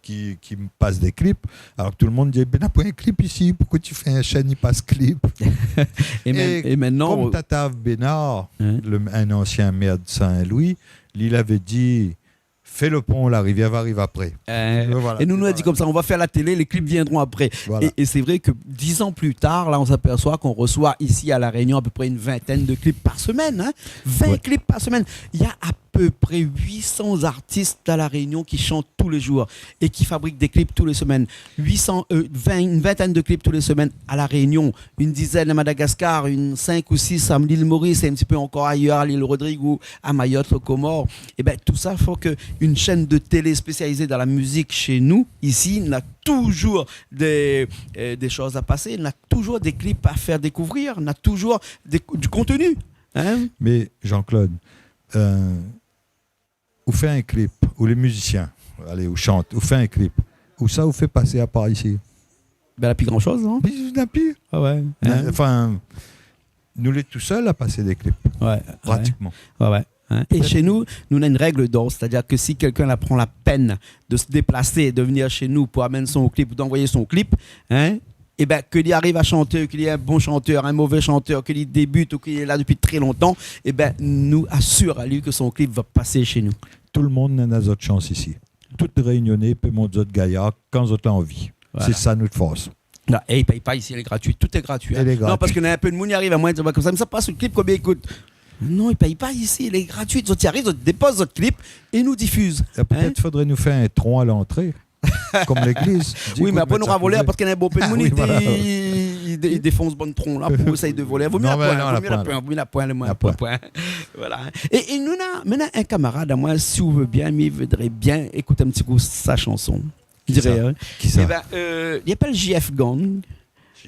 qui me passe des clips, alors que tout le monde dit ben, pas un clip ici, pourquoi tu fais une chaîne qui passe clip? et maintenant, comme Tata Bénard, un ancien maire de Saint-Louis, il avait dit fais le pont, la rivière va arriver après. Voilà, et nous a dit comme ça, on va faire la télé, les clips viendront après. Voilà. Et c'est vrai que 10 ans plus tard, là, on s'aperçoit qu'on reçoit ici à La Réunion à peu près une vingtaine de clips par semaine. 20 clips par semaine. Il y a à peu près 800 artistes à La Réunion qui chantent tous les jours et qui fabriquent des clips tous les semaines. Une vingtaine de clips tous les semaines à La Réunion, une dizaine à Madagascar, 5 ou 6 à l'île Maurice et un petit peu encore ailleurs à l'île Rodrigue ou à Mayotte, aux Comores. Et bien tout ça, il faut qu'une chaîne de télé spécialisée dans la musique chez nous, ici, n'a toujours des choses à passer, n'a toujours des clips à faire découvrir, n'a toujours du contenu. Hein? Mais Jean-Claude, où fait un clip, où les musiciens, allez, où chantent, où fait un clip, où ça vous fait passer à part ici? Ben, la plus grand chose, non? La pire. Ah ouais. Enfin, nous les tout seuls à passer des clips. Ouais. Pratiquement. Ouais. Hein? Et chez nous, nous avons une règle d'or, c'est-à-dire que si quelqu'un prend la peine de se déplacer, de venir chez nous pour amener son clip ou d'envoyer son clip, hein, et ben qu'il arrive à chanter, qu'il y ait un bon chanteur, un mauvais chanteur, qu'il débute ou qu'il est là depuis très longtemps, et ben nous assure à lui que son clip va passer chez nous. Tout le monde n'a d'autres chance ici. Tout réunionnais peut monter d'autres gaillards quand ils ont envie. Voilà. C'est ça notre force. Non, et il ne paye pas ici, elle est gratuite. Tout est gratuit. Hein. Non, parce qu'il y a un peu de monde qui arrive à moins de comme ça, mais ça passe le clip combien écoute. Non, il ne paye pas ici, elle est gratuite. Ils arrivent, ils déposent votre clip et nous diffusent. Peut-être faudrait nous faire un tronc à l'entrée. Comme l'église. Oui, mais après nous ravoler parce qu'il y a un bon peu de monde, il défonce bon tronc là pour essayer de voler. Vaut mieux la pointe, Voilà. Et nous avons maintenant un camarade à moi, si vous voulez bien, mais il voudrait bien écouter un petit coup sa chanson. Je dirais. Qui ça? Il appelle JF Gang.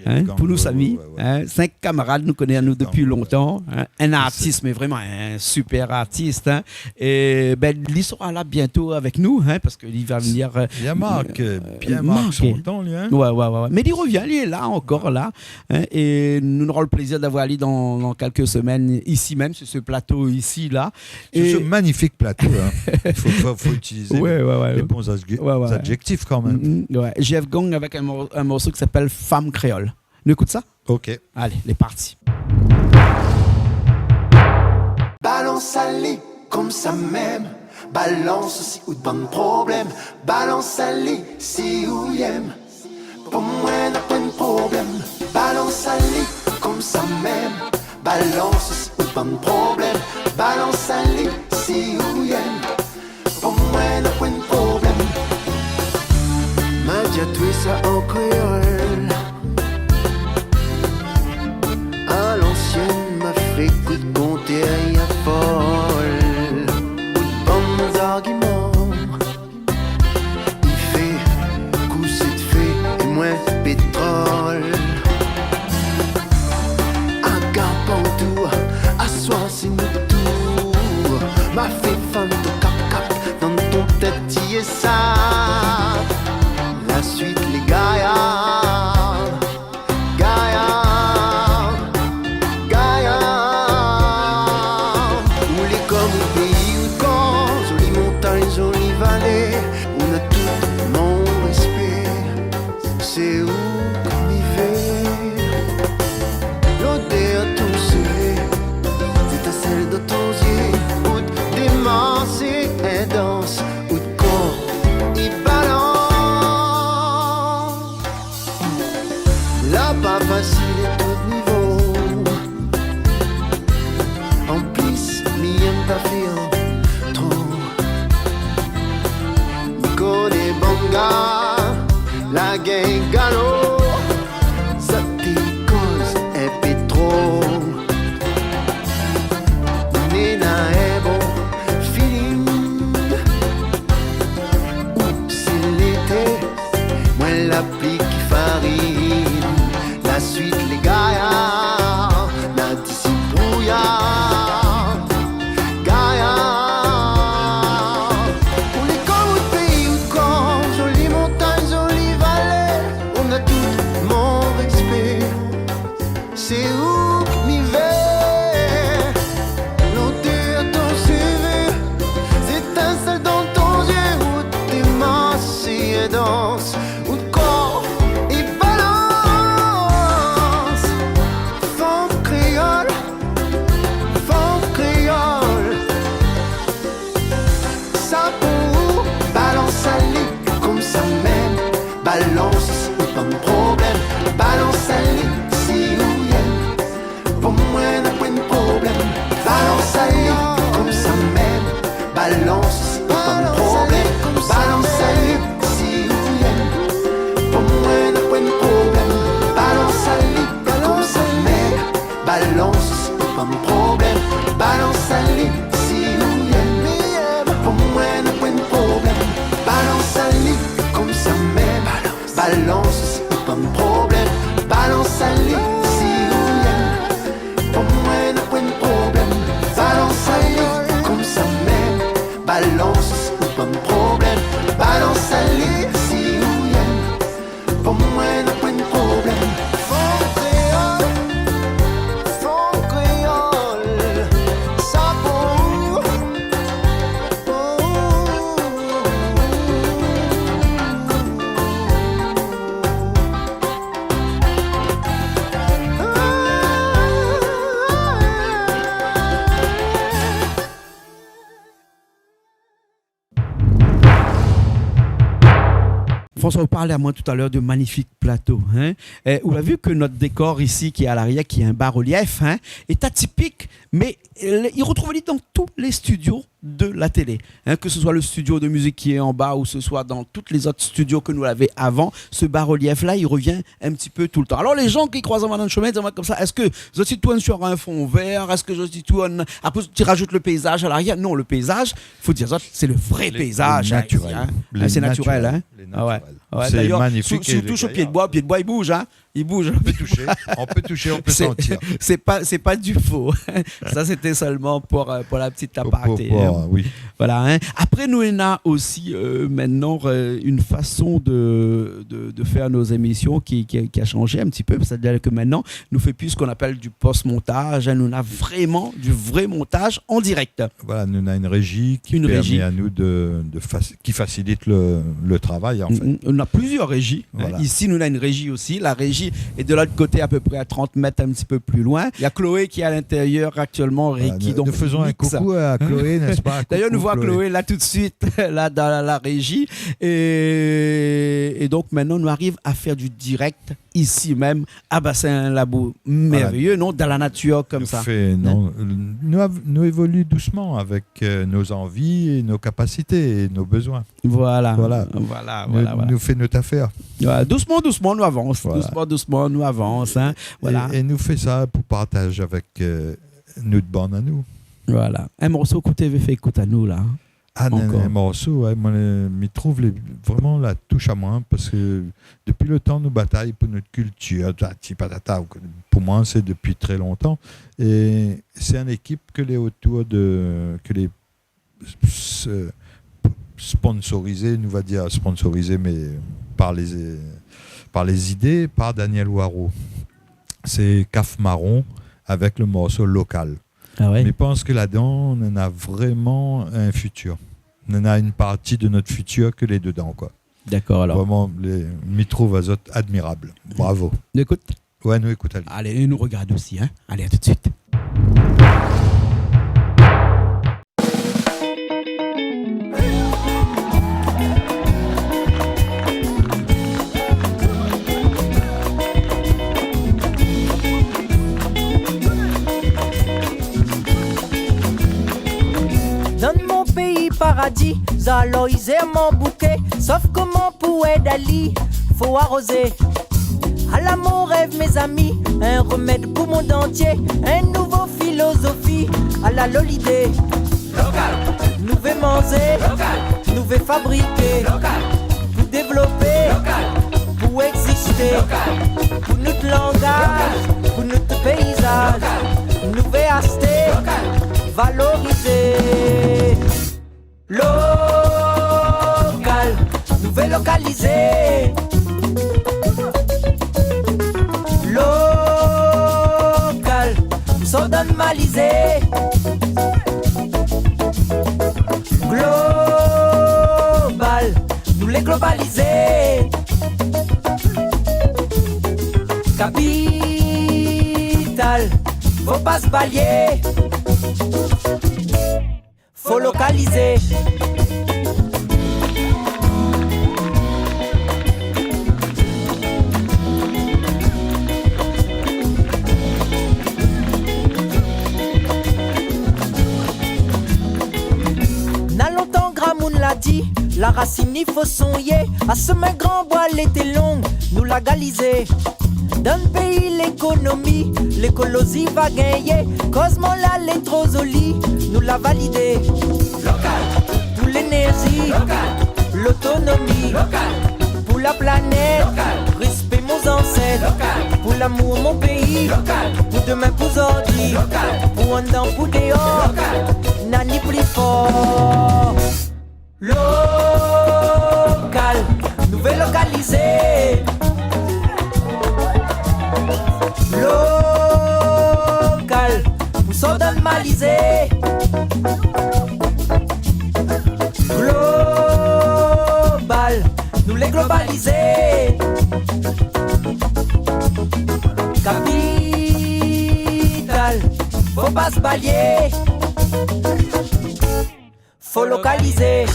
Hein, pour nous amis, hein, 5 camarades nous connaissons nous depuis longtemps, hein, un artiste mais vraiment un super artiste, hein, et ben il sera là bientôt avec nous, hein, parce qu'il va venir. Il y a Marc, bien Marc son temps, lui. Hein. Ouais. Mais il revient, il est là encore là, hein, et nous aurons le plaisir d'avoir Ali dans quelques semaines ici même sur ce plateau ici là. Et ce magnifique plateau, hein. Il faut utiliser les bons adjectifs quand même. JF Gang avec un morceau qui s'appelle Femme Créole. On écoute ça? Ok. Allez, les parties. Balance Ali comme ça même. Balance si ou de bon problème. Balance Ali si ou y'aime. Pour moi, n'a pas de problème. Balance Ali comme ça même. Balance si ou de bon problème. Balance Ali si ou y'aime. Pour moi, n'a pas de problème. M'a dit à toi ça en créole. À l'ancienne m'a fait coup de compter à folle. Coup de bons arguments. Il fait coup c'est fait et moins de pétrole. Un garbantou à soir c'est notre tour. M'a fait femme de cap dans ton tête et ça. La suite les gaillards. La gang galop, ça te cause un peu trop. Nena est bon feeling. Ou c'est l'été, moi l'applique farine. La suite les gaillards, la d'ici brouillard. Gaillard. C'est où m'y vais? L'odeur à ton CV, c'est un seul dans ton yeux où tes mains et dansent, où le corps et balance. Femme créole, ça pour balance, pas de problème. Balance à lui, si ou y'a. Pour moi, n'a pas de problème. Balance à lui, comme ça même. Balance, pas de problème. Balance à lui, si ou y'a. Pour moi, n'a pas de problème. Balance à lui, comme ça même. Balance, pas de problème. Balance à lui, si ou y'a. Pour moi, n'a pas de problème. Balance à lui, comme ça même. Balance, pas de problème. Balance à lui, si ou y'a. Pour moi, n'a pas de problème. Balance à lui, comme ça même. Balance, pas de problème. Balance à lui, si ou y'a. Pour moi, n'a pas de problème. Fond créole, ça pour. François, vous parlez à moi tout à l'heure de magnifiques plateaux. Hein? On a vu que notre décor ici, qui est à l'arrière, qui est un bas-relief, hein, est atypique, mais il retrouve dans tous les studios de la télé. Hein, que ce soit le studio de musique qui est en bas ou ce soit dans tous les autres studios que nous avions avant, ce bas-relief-là, il revient un petit peu tout le temps. Alors les gens qui croisent dans le chemin, disent comme ça, est-ce que je suis tout sur un fond vert? Est-ce que je suis tout après tu rajoutes le paysage à l'arrière? Non, le paysage, il faut dire ça, c'est le vrai paysage. Naturel. Hein. C'est naturel. Hein? Ah ouais. Ouais, c'est magnifique. Si on touche au pied de bois il bouge. Hein. Il bouge. On peut toucher, on peut sentir. C'est pas du faux. Ça, c'était seulement pour la petite aparté. Oui. Voilà. Hein. Après, nous, on a aussi maintenant une façon de faire nos émissions qui a changé un petit peu. C'est-à-dire que maintenant, nous fait plus ce qu'on appelle du post-montage. Hein. Nous, on a vraiment du vrai montage en direct. Voilà, nous, on a une régie qui permet à nous qui facilite le travail, en fait. On a plusieurs régies. Voilà. Hein. Ici, nous, on a une régie aussi. La régie est de l'autre côté, à peu près à 30 mètres, un petit peu plus loin. Il y a Chloé qui est à l'intérieur actuellement. Ricky, nous faisons un coucou à Chloé, n'est-ce pas? D'ailleurs, nous voyons Chloé là tout de suite, là dans la régie. Et donc maintenant, nous arrivons à faire du direct ici même. Ah bah c'est un labo merveilleux, non? Dans la nature comme ça. Nous évoluons doucement avec nos envies et nos capacités et nos besoins. Voilà. Nous fait notre affaire. Voilà. Doucement, nous avance. Voilà. Doucement, nous avance. Hein. Voilà. Et nous fait ça pour partager avec notre bande à nous. Voilà. Un morceau que tu avais fait écoute à nous là. Un morceau, ouais, moi, je trouve vraiment la touche à moi parce que depuis le temps, nous bataillons pour notre culture. Pour moi, c'est depuis très longtemps. Et c'est une équipe que les sponsorisés, nous va dire sponsorisés, mais par les idées, par Daniel Waro. C'est CAF Marron avec le morceau local. Ah ouais. Mais je pense que là-dedans, on en a vraiment un futur. On en a une partie de notre futur que les dedans, quoi. D'accord, alors. Vraiment, m'y trouve à autres admirable. Bravo. Nous écoute? Ouais, nous écoute. Allez, nous regarde aussi, hein. Allez, à tout de suite. Paradis, alors ils aiment mon bouquet. Sauf que mon pouet d'Ali, faut arroser. À l'amour rêve mes amis, un remède pour mon dentier, un nouveau philosophie à la lolidée. Local, nous vais manger, local, nous vais fabriquer, local, pour développer, local, pour exister, local, pour notre langage, local, pour notre paysage, local, nous vais acheter, local, valoriser. Local, nous vais localiser. Local, nous sommes normalisés. Global, nous les globaliser. Capital, faut pas se balayer. Faut localiser. La racine, il faut songer. À ce main grand bois, l'été long, nous la galisé. Dans le pays, l'économie, l'écologie va gagner. Cosmo là, les trozoli, nous l'a validé. Local, pour l'énergie, local, l'autonomie, local, pour la planète, local, respect mon ancêtres, local, pour l'amour mon pays, local, pour demain pour aujourd'hui, local, pour un an pour dehors, local, nani plus fort. Local, nous veut localiser. Local, pour s'en normaliser. Global, nous les globaliser. Capital, faut pas se balayer. Faut localiser.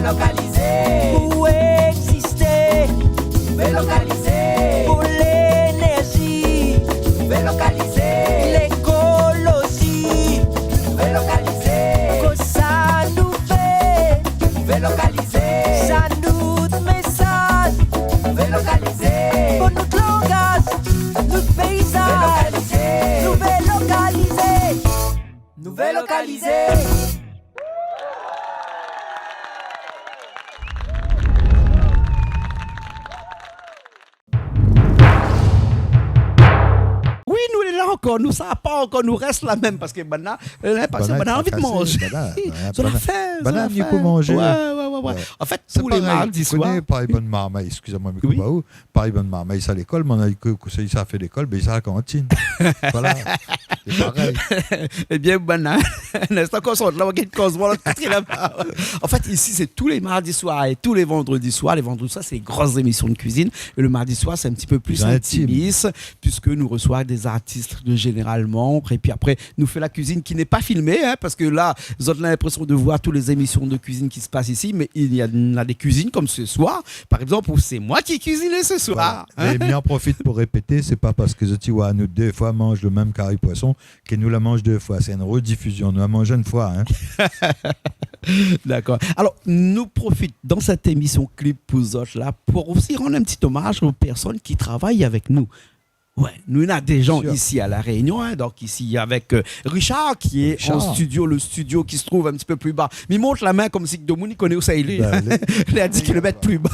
Localiser, pour exister, localiser, pour l'énergie, localiser, l'écologie, localiser, que ça nous fait, localiser, ça nous message, localiser, pour notre langage, notre paysage, nous localiser. Encore, nous ça pas encore, nous reste la même parce que maintenant, on a envie de manger. Ça l'a fait. Banane, il faut manger. Ouais. En fait, tous les mardis soirs. Pareil, bonne marmaille, excusez-moi, mais oui. Pareil, bonne marmaille, ça à l'école, mais on a dit que ça fait l'école, mais ça à la cantine. Voilà. C'est pareil. Eh bien, banane, c'est encore ça, là, on là-bas. En fait, ici, c'est tous les mardis soirs et tous les vendredis soirs. Les vendredis soirs, c'est les grosses émissions de cuisine. Et le mardi soir, c'est un petit peu plus intimiste, puisque nous recevons des artistes généralement, et puis après nous fait la cuisine qui n'est pas filmée, parce que là vous avez l'impression de voir toutes les émissions de cuisine qui se passent ici, mais il y a des cuisines comme ce soir par exemple où c'est moi qui cuisinais ce soir. Voilà. Et bien profite pour répéter, c'est pas parce que tu vois nous deux fois mange le même carré poisson que nous la mange deux fois, c'est une rediffusion, nous la mangeons une fois. D'accord. Alors nous profitons dans cette émission Clip pour autres là pour aussi rendre un petit hommage aux personnes qui travaillent avec nous. Ouais, nous avons des gens ici à La Réunion, donc ici avec Richard qui est en studio, le studio qui se trouve un petit peu plus bas. Mais il montre la main comme si Dominique connaît où ça il est. Il est à 10 km plus bas,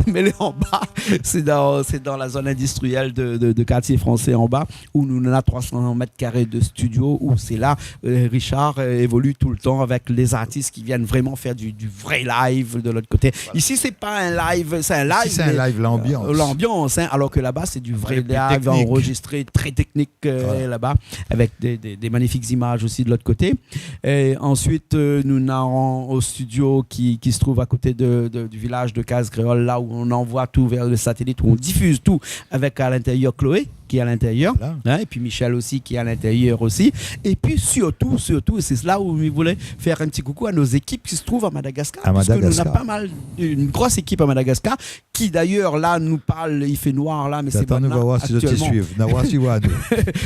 mais il est en bas. C'est dans la zone industrielle de quartier français en bas, où nous avons 300 mètres carrés de studio, où c'est là, Richard évolue tout le temps avec les artistes qui viennent vraiment faire du vrai live de l'autre côté. Voilà. Ici, c'est pas un live, c'est un live. Ici, c'est un live, l'ambiance. L'ambiance, alors que là-bas, c'est du vrai live. Enregistré très technique là-bas avec des magnifiques images aussi de l'autre côté. Et ensuite nous avons au studio qui se trouve à côté du village de Casse-Créole, là où on envoie tout vers le satellite, où on diffuse tout avec à l'intérieur Chloé qui est à l'intérieur, et puis Michel aussi qui est à l'intérieur aussi, et puis surtout c'est là où je voulais faire un petit coucou à nos équipes qui se trouvent à Madagascar, parce que nous avons pas mal, une grosse équipe à Madagascar qui d'ailleurs là nous parle, il fait noir là, mais c'est Banna actuellement.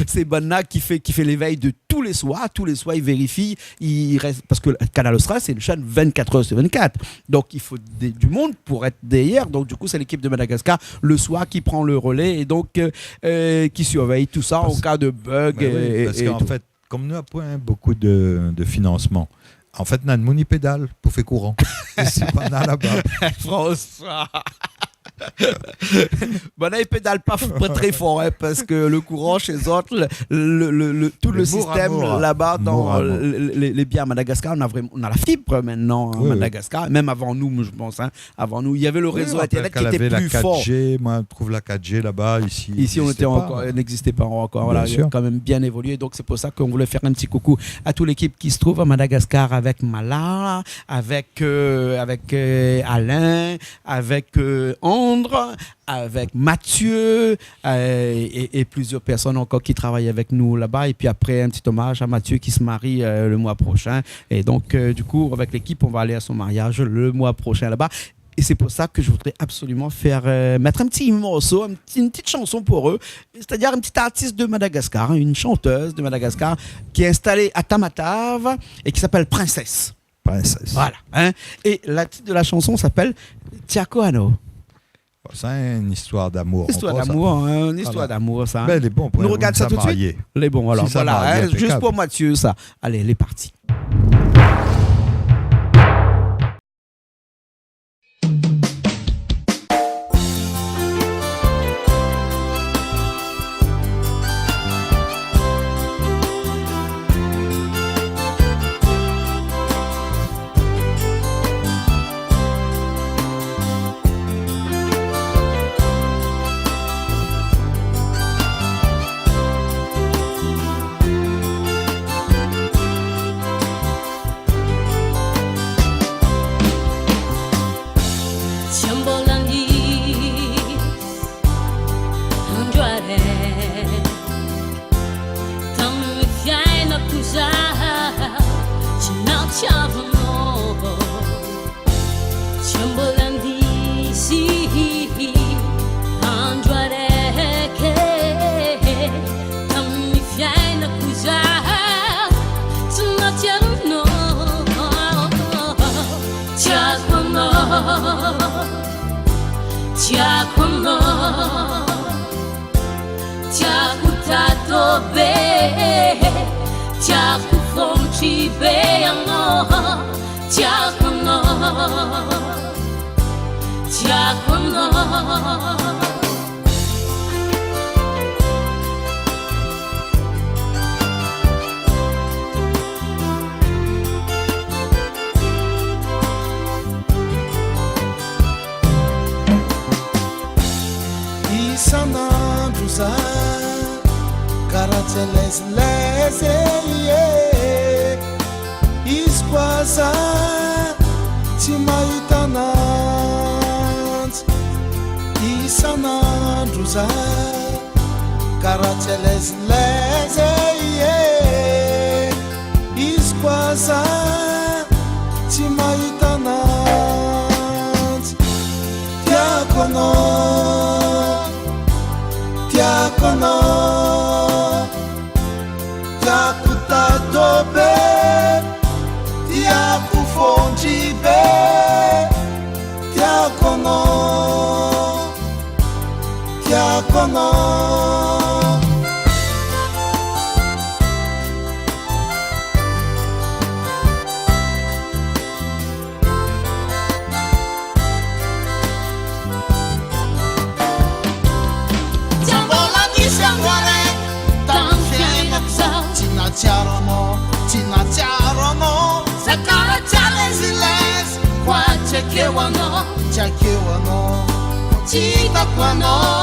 C'est Banna qui fait l'éveil de tous les soirs il vérifie, il reste, parce que Canal Austral c'est une chaîne 24h/24, donc il faut du monde pour être derrière, donc du coup c'est l'équipe de Madagascar le soir qui prend le relais et donc qui surveille tout ça en cas de bug. Parce qu'en fait, comme nous avons beaucoup de financement, en fait, nous avons une pédale pour faire courant. C'est pas là-bas. François. Il pédale pas très fort, parce que le courant chez eux autres, tout le système là-bas dans les biens à Madagascar, on a la fibre maintenant à Madagascar, même avant nous, je pense. Avant nous, il y avait le réseau internet qui était plus fort. Moi, je trouve la 4G là-bas. Ici, on n'existait pas encore. Voilà, il a quand même bien évolué. Donc, c'est pour ça qu'on voulait faire un petit coucou à toute l'équipe qui se trouve à Madagascar avec Mala, avec Alain, avec Ange, Londres, avec Mathieu et plusieurs personnes encore qui travaillent avec nous là-bas. Et puis après, un petit hommage à Mathieu qui se marie le mois prochain. Et donc, du coup, avec l'équipe, on va aller à son mariage le mois prochain là-bas. Et c'est pour ça que je voudrais absolument mettre un petit morceau, une petite chanson pour eux. C'est-à-dire une petite artiste de Madagascar, une chanteuse de Madagascar qui est installée à Tamatave et qui s'appelle Princesse. Princesse. Voilà. Hein. Et la titre de la chanson s'appelle Tiakoano. C'est une histoire d'amour. Histoire d'amour, hein, une histoire d'amour, ça. Ben, elle est bon pour nous regarde ça tout de suite. Les bons, alors si voilà, hein, juste pour Mathieu, ça. Allez, elle est partie. Tiakoano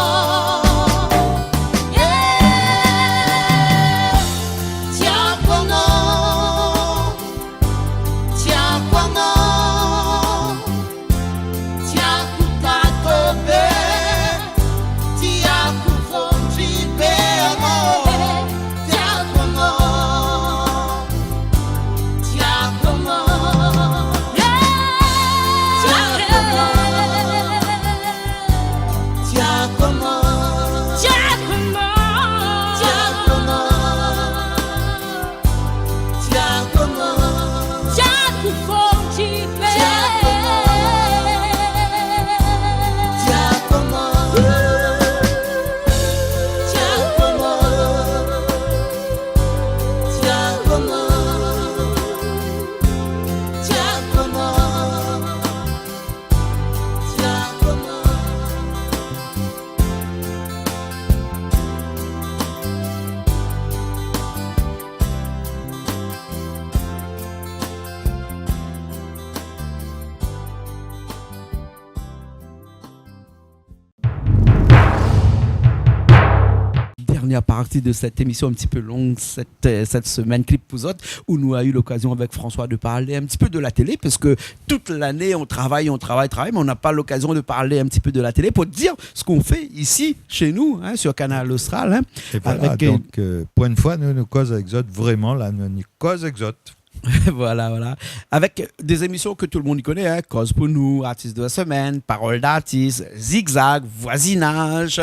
dernière partie de cette émission un petit peu longue cette semaine, Clip Pouzotte, où nous avons eu l'occasion avec François de parler un petit peu de la télé, parce que toute l'année on travaille, mais on n'a pas l'occasion de parler un petit peu de la télé pour dire ce qu'on fait ici, chez nous, sur Canal Austral. Et voilà, donc, pour une fois, nous causons Exote, vraiment, là, nous causons Exote. Voilà. Avec des émissions que tout le monde connaît, Cause pour nous, Artistes de la semaine, Paroles d'artistes, Zigzag, Voisinage,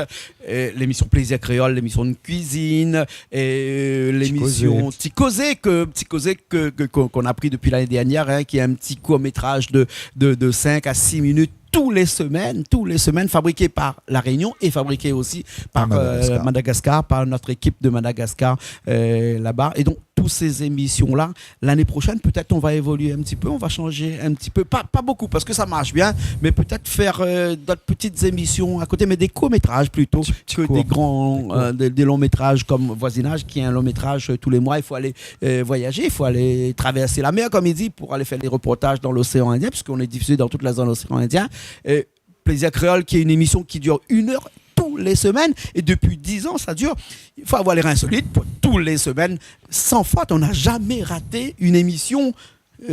l'émission Plaisir Créole, l'émission de cuisine, l'émission Petit Causé qu'on a pris depuis l'année dernière, qui est un petit court-métrage de 5 à 6 minutes. Tous les semaines, fabriqué par La Réunion et fabriqué aussi par Madagascar, par notre équipe de Madagascar là-bas. Et donc, toutes ces émissions-là, l'année prochaine, peut-être on va évoluer un petit peu, on va changer un petit peu, pas beaucoup parce que ça marche bien, mais peut-être faire d'autres petites émissions à côté, mais des courts-métrages plutôt des longs-métrages comme Voisinage, qui est un long-métrage tous les mois. Il faut aller voyager, il faut aller traverser la mer, comme il dit, pour aller faire des reportages dans l'océan Indien, puisqu'on est diffusé dans toute la zone de l'océan Indien. Plaisir Créole, qui est une émission qui dure 1 heure tous les semaines, et depuis 10 ans ça dure. Il faut avoir les reins solides pour tous les semaines, sans faute. On n'a jamais raté une émission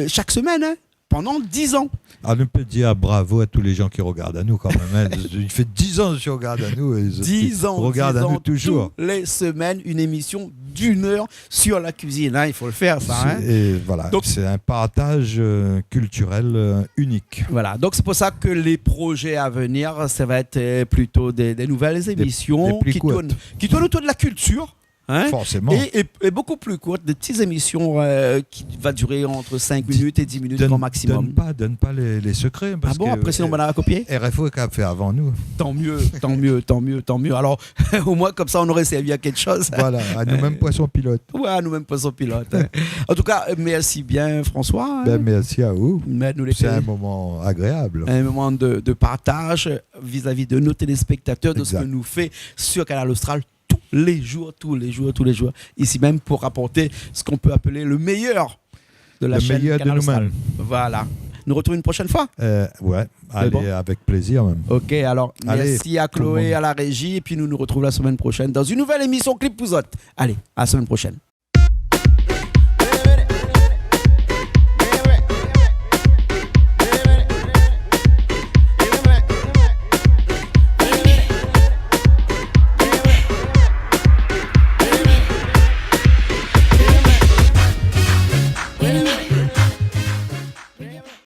chaque semaine, pendant 10 ans. On peut dire bravo à tous les gens qui regardent à nous quand même. Il fait 10 ans qu'ils regardent à nous. 10 ans, regardent à nous toujours. Toutes les semaines, une émission d'1 heure sur la cuisine. Il faut le faire, ça. Et voilà, donc, c'est un partage culturel unique. Voilà, donc c'est pour ça que les projets à venir, ça va être plutôt des nouvelles émissions qui tournent autour de la culture. Forcément. Et beaucoup plus courtes, des petites émissions qui vont durer entre 5 minutes et 10 minutes au maximum. Donne pas les secrets. Parce que, après sinon on va la copier. RFO a fait avant nous. Tant mieux. Alors, au moins comme ça on aurait servi à quelque chose. Voilà, à nous-mêmes poissons pilotes. Ouais, à nous-mêmes poissons pilotes. En tout cas, merci bien François. Merci à vous. C'est un moment agréable. Un moment de partage vis-à-vis de nos téléspectateurs, de ce que nous fait sur Canal Austral. Tous les jours, ici même, pour apporter ce qu'on peut appeler le meilleur de la chaîne Canal Austral. Voilà. Nous retrouvons une prochaine fois. Ouais, allez, avec plaisir même. Ok, alors merci à Chloé, à la régie, et puis nous retrouvons la semaine prochaine dans une nouvelle émission Clip Pouzotte. Allez, à la semaine prochaine.